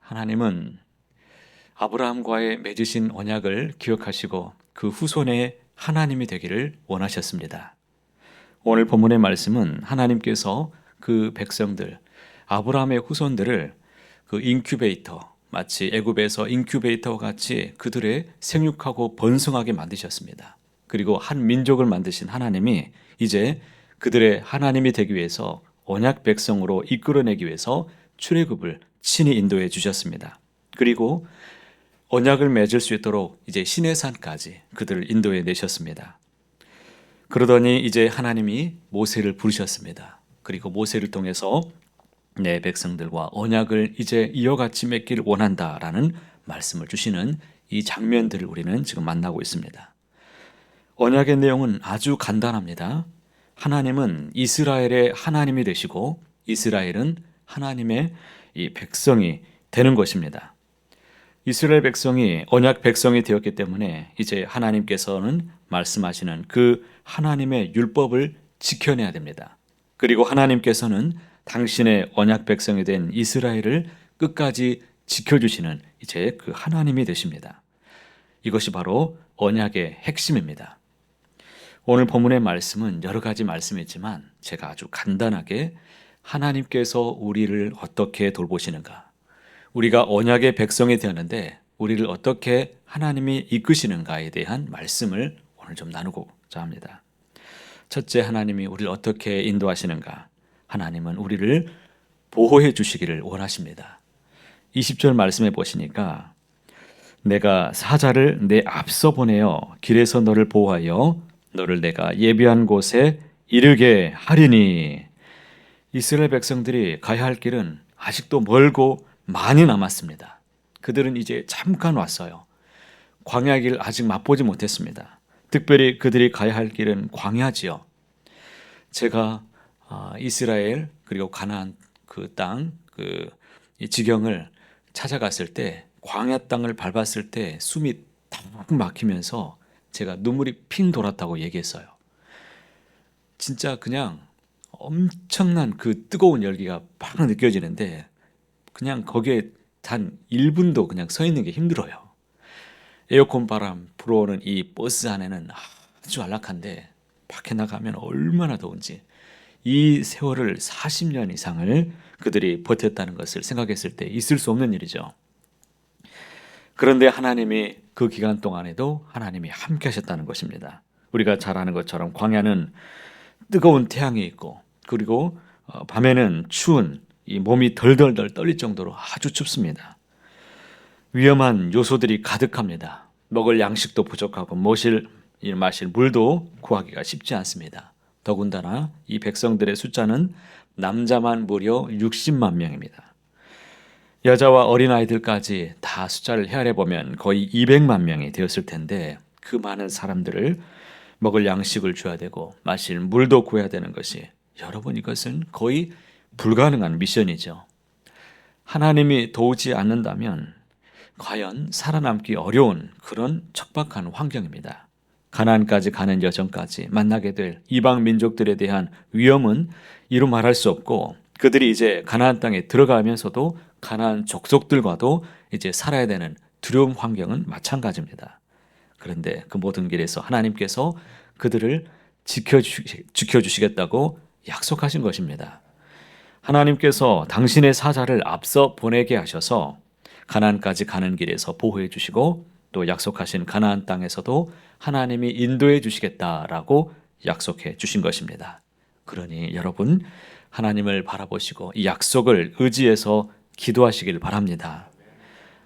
하나님은 아브라함과의 맺으신 언약을 기억하시고 그 후손의 하나님이 되기를 원하셨습니다. 오늘 본문의 말씀은 하나님께서 그 백성들, 아브라함의 후손들을 그 인큐베이터, 마치 애굽에서 인큐베이터와 같이 그들의 생육하고 번성하게 만드셨습니다. 그리고 한 민족을 만드신 하나님이 이제 그들의 하나님이 되기 위해서 언약 백성으로 이끌어내기 위해서 출애굽을 친히 인도해 주셨습니다. 그리고 언약을 맺을 수 있도록 이제 시내산까지 그들을 인도해 내셨습니다. 그러더니 이제 하나님이 모세를 부르셨습니다. 그리고 모세를 통해서 내 백성들과 언약을 이제 이어같이 맺기를 원한다라는 말씀을 주시는 이 장면들을 우리는 지금 만나고 있습니다. 언약의 내용은 아주 간단합니다. 하나님은 이스라엘의 하나님이 되시고 이스라엘은 하나님의 이 백성이 되는 것입니다. 이스라엘 백성이 언약 백성이 되었기 때문에 이제 하나님께서는 말씀하시는 그 하나님의 율법을 지켜내야 됩니다. 그리고 하나님께서는 당신의 언약 백성이 된 이스라엘을 끝까지 지켜주시는 이제 그 하나님이 되십니다. 이것이 바로 언약의 핵심입니다. 오늘 본문의 말씀은 여러 가지 말씀이지만 제가 아주 간단하게 하나님께서 우리를 어떻게 돌보시는가, 우리가 언약의 백성이 되었는데 우리를 어떻게 하나님이 이끄시는가에 대한 말씀을 오늘 좀 나누고자 합니다. 첫째, 하나님이 우리를 어떻게 인도하시는가? 하나님은 우리를 보호해 주시기를 원하십니다. 20절 말씀해 보시니까 내가 사자를 내 앞서 보내어 길에서 너를 보호하여 너를 내가 예비한 곳에 이르게 하리니. 이스라엘 백성들이 가야 할 길은 아직도 멀고 많이 남았습니다. 그들은 이제 잠깐 왔어요. 광야 길 아직 맛보지 못했습니다. 특별히 그들이 가야 할 길은 광야지요. 제가 이스라엘 그리고 가나안 그 땅, 이 지경을 찾아갔을 때 광야 땅을 밟았을 때 숨이 탁 막히면서 제가 눈물이 핑 돌았다고 얘기했어요. 진짜 그냥 엄청난 그 뜨거운 열기가 팍 느껴지는데 그냥 거기에 단 1분도 그냥 서 있는 게 힘들어요. 에어컨 바람 불어오는 이 버스 안에는 아주 안락한데 밖에 나가면 얼마나 더운지, 이 세월을 40년 이상을 그들이 버텼다는 것을 생각했을 때 있을 수 없는 일이죠. 그런데 하나님이 그 기간 동안에도 하나님이 함께 하셨다는 것입니다. 우리가 잘 아는 것처럼 광야는 뜨거운 태양이 있고 그리고 밤에는 추운 이 몸이 덜덜덜 떨릴 정도로 아주 춥습니다. 위험한 요소들이 가득합니다. 먹을 양식도 부족하고 마실 물도 구하기가 쉽지 않습니다. 더군다나 이 백성들의 숫자는 남자만 무려 60만 명입니다. 여자와 어린아이들까지 다 숫자를 헤아려 보면 거의 200만 명이 되었을 텐데 그 많은 사람들을 먹을 양식을 줘야 되고 마실 물도 구해야 되는 것이, 여러분, 이것은 거의 불가능한 미션이죠. 하나님이 도우지 않는다면 과연 살아남기 어려운 그런 척박한 환경입니다. 가나안까지 가는 여정까지 만나게 될 이방 민족들에 대한 위험은 이루 말할 수 없고, 그들이 이제 가나안 땅에 들어가면서도 가나안 족속들과도 이제 살아야 되는 두려운 환경은 마찬가지입니다. 그런데 그 모든 길에서 하나님께서 그들을 지켜주시겠다고 약속하신 것입니다. 하나님께서 당신의 사자를 앞서 보내게 하셔서 가나안까지 가는 길에서 보호해 주시고 또 약속하신 가나안 땅에서도 하나님이 인도해 주시겠다라고 약속해 주신 것입니다. 그러니 여러분, 하나님을 바라보시고 이 약속을 의지해서 기도하시길 바랍니다.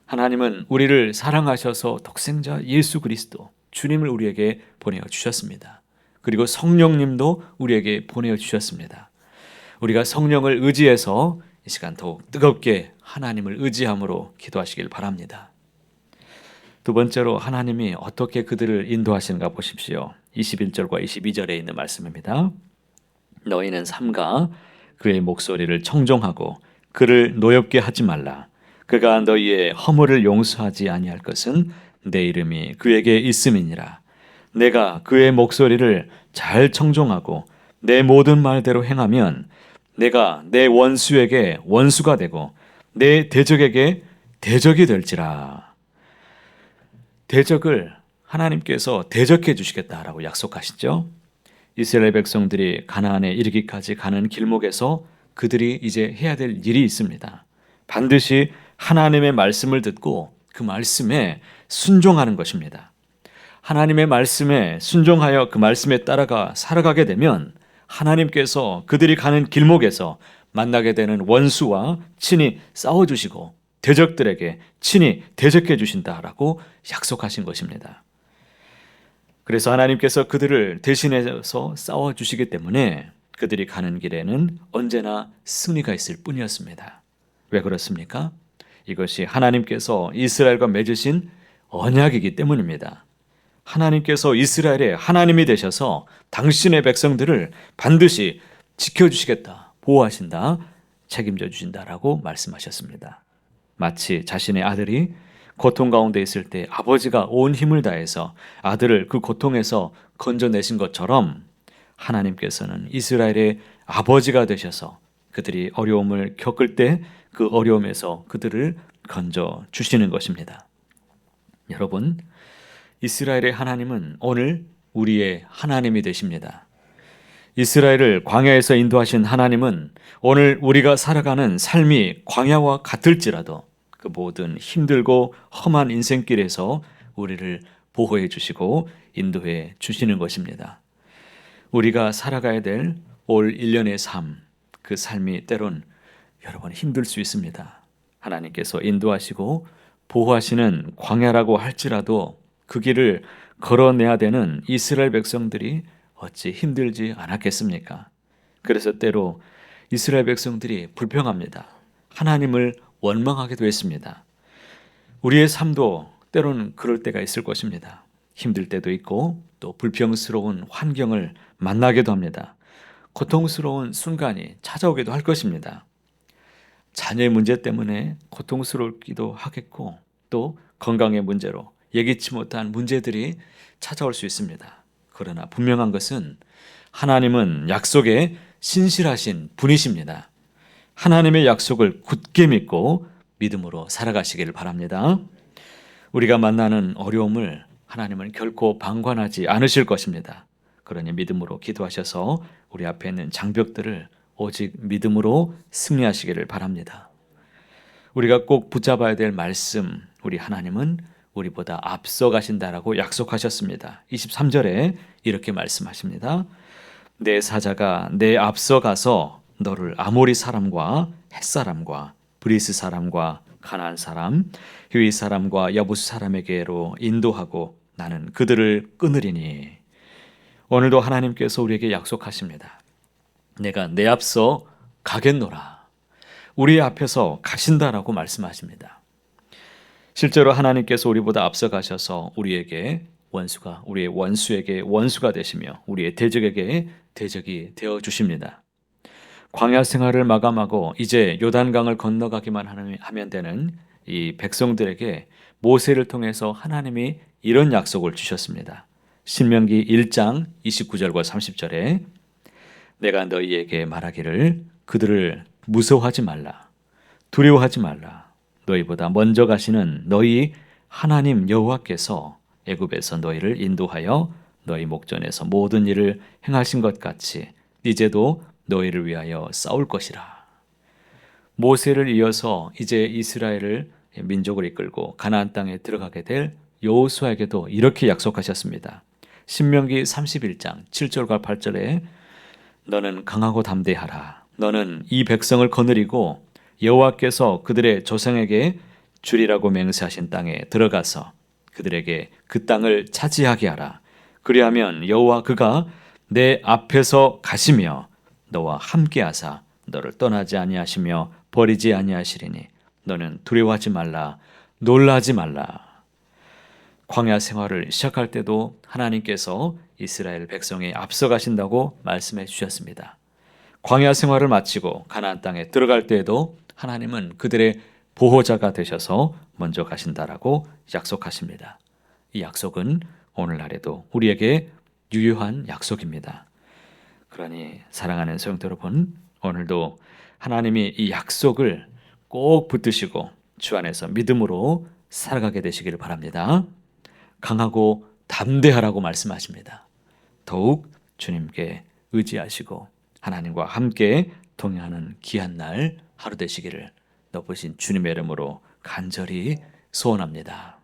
하나님은 우리를 사랑하셔서 독생자 예수 그리스도 주님을 우리에게 보내어 주셨습니다. 그리고 성령님도 우리에게 보내어 주셨습니다. 우리가 성령을 의지해서 이 시간 더욱 뜨겁게 하나님을 의지함으로 기도하시길 바랍니다. 두 번째로 하나님이 어떻게 그들을 인도하시는가 보십시오. 21절과 22절에 있는 말씀입니다. 너희는 삼가 그의 목소리를 청종하고 그를 노엽게 하지 말라. 그가 너희의 허물을 용서하지 아니할 것은 내 이름이 그에게 있음이니라. 내가 그의 목소리를 잘 청종하고 내 모든 말대로 행하면 내가 내 원수에게 원수가 되고 내 대적에게 대적이 될지라. 대적을 하나님께서 대적해 주시겠다라고 약속하시죠. 이스라엘 백성들이 가나안에 이르기까지 가는 길목에서 그들이 이제 해야 될 일이 있습니다. 반드시 하나님의 말씀을 듣고 그 말씀에 순종하는 것입니다. 하나님의 말씀에 순종하여 그 말씀에 따라가 살아가게 되면 하나님께서 그들이 가는 길목에서 만나게 되는 원수와 친히 싸워주시고 대적들에게 친히 대적해 주신다라고 약속하신 것입니다. 그래서 하나님께서 그들을 대신해서 싸워주시기 때문에 그들이 가는 길에는 언제나 승리가 있을 뿐이었습니다. 왜 그렇습니까? 이것이 하나님께서 이스라엘과 맺으신 언약이기 때문입니다. 하나님께서 이스라엘의 하나님이 되셔서 당신의 백성들을 반드시 지켜주시겠다, 보호하신다, 책임져 주신다라고 말씀하셨습니다. 마치 자신의 아들이 고통 가운데 있을 때 아버지가 온 힘을 다해서 아들을 그 고통에서 건져내신 것처럼 하나님께서는 이스라엘의 아버지가 되셔서 그들이 어려움을 겪을 때 그 어려움에서 그들을 건져 주시는 것입니다. 여러분, 이스라엘의 하나님은 오늘 우리의 하나님이 되십니다. 이스라엘을 광야에서 인도하신 하나님은 오늘 우리가 살아가는 삶이 광야와 같을지라도 그 모든 힘들고 험한 인생길에서 우리를 보호해 주시고 인도해 주시는 것입니다. 우리가 살아가야 될 올 1년의 삶, 그 삶이 때론 여러분 힘들 수 있습니다. 하나님께서 인도하시고 보호하시는 광야라고 할지라도 그 길을 걸어내야 되는 이스라엘 백성들이 어찌 힘들지 않았겠습니까? 그래서 때로 이스라엘 백성들이 불평합니다. 하나님을 원망하기도 했습니다. 우리의 삶도 때로는 그럴 때가 있을 것입니다. 힘들 때도 있고 또 불평스러운 환경을 만나기도 합니다. 고통스러운 순간이 찾아오기도 할 것입니다. 자녀의 문제 때문에 고통스럽기도 하겠고 또 건강의 문제로 예기치 못한 문제들이 찾아올 수 있습니다. 그러나 분명한 것은 하나님은 약속에 신실하신 분이십니다. 하나님의 약속을 굳게 믿고 믿음으로 살아가시기를 바랍니다. 우리가 만나는 어려움을 하나님은 결코 방관하지 않으실 것입니다. 그러니 믿음으로 기도하셔서 우리 앞에 있는 장벽들을 오직 믿음으로 승리하시기를 바랍니다. 우리가 꼭 붙잡아야 될 말씀, 우리 하나님은 우리보다 앞서 가신다라고 약속하셨습니다. 23절에 이렇게 말씀하십니다. 내 사자가 내 앞서 가서 너를 아모리 사람과 헷 사람과 브리스 사람과 가나안 사람, 히위 사람과 여부스 사람에게로 인도하고 나는 그들을 끊으리니. 오늘도 하나님께서 우리에게 약속하십니다. 내가 내 앞서 가겠노라. 우리 앞에서 가신다라고 말씀하십니다. 실제로 하나님께서 우리보다 앞서 가셔서 우리에게 원수가 우리의 원수에게 원수가 되시며 우리의 대적에게 대적이 되어 주십니다. 광야 생활을 마감하고 이제 요단강을 건너가기만 하면 되는 이 백성들에게 모세를 통해서 하나님이 이런 약속을 주셨습니다. 신명기 1장 29절과 30절에 내가 너희에게 말하기를 그들을 무서워하지 말라. 두려워하지 말라. 너희보다 먼저 가시는 너희 하나님 여호와께서 애굽에서 너희를 인도하여 너희 목전에서 모든 일을 행하신 것 같이 이제도 너희를 위하여 싸울 것이라. 모세를 이어서 이제 이스라엘을 민족을 이끌고 가나안 땅에 들어가게 될 여호수아에게도 이렇게 약속하셨습니다. 신명기 31장 7절과 8절에 너는 강하고 담대하라. 너는 이 백성을 거느리고 여호와께서 그들의 조상에게 주리라고 맹세하신 땅에 들어가서 그들에게 그 땅을 차지하게 하라. 그리하면 여호와 그가 내 앞에서 가시며 너와 함께하사 너를 떠나지 아니하시며 버리지 아니하시리니 너는 두려워하지 말라. 놀라지 말라. 광야 생활을 시작할 때도 하나님께서 이스라엘 백성에 앞서 가신다고 말씀해 주셨습니다. 광야 생활을 마치고 가나안 땅에 들어갈 때에도 하나님은 그들의 보호자가 되셔서 먼저 가신다라고 약속하십니다. 이 약속은 오늘날에도 우리에게 유효한 약속입니다. 그러니 사랑하는 성도 여러분, 오늘도 하나님이 이 약속을 꼭 붙드시고 주 안에서 믿음으로 살아가게 되시기를 바랍니다. 강하고 담대하라고 말씀하십니다. 더욱 주님께 의지하시고 하나님과 함께 동행하는 귀한 날 하루 되시기를 높으신 주님의 이름으로 간절히 소원합니다.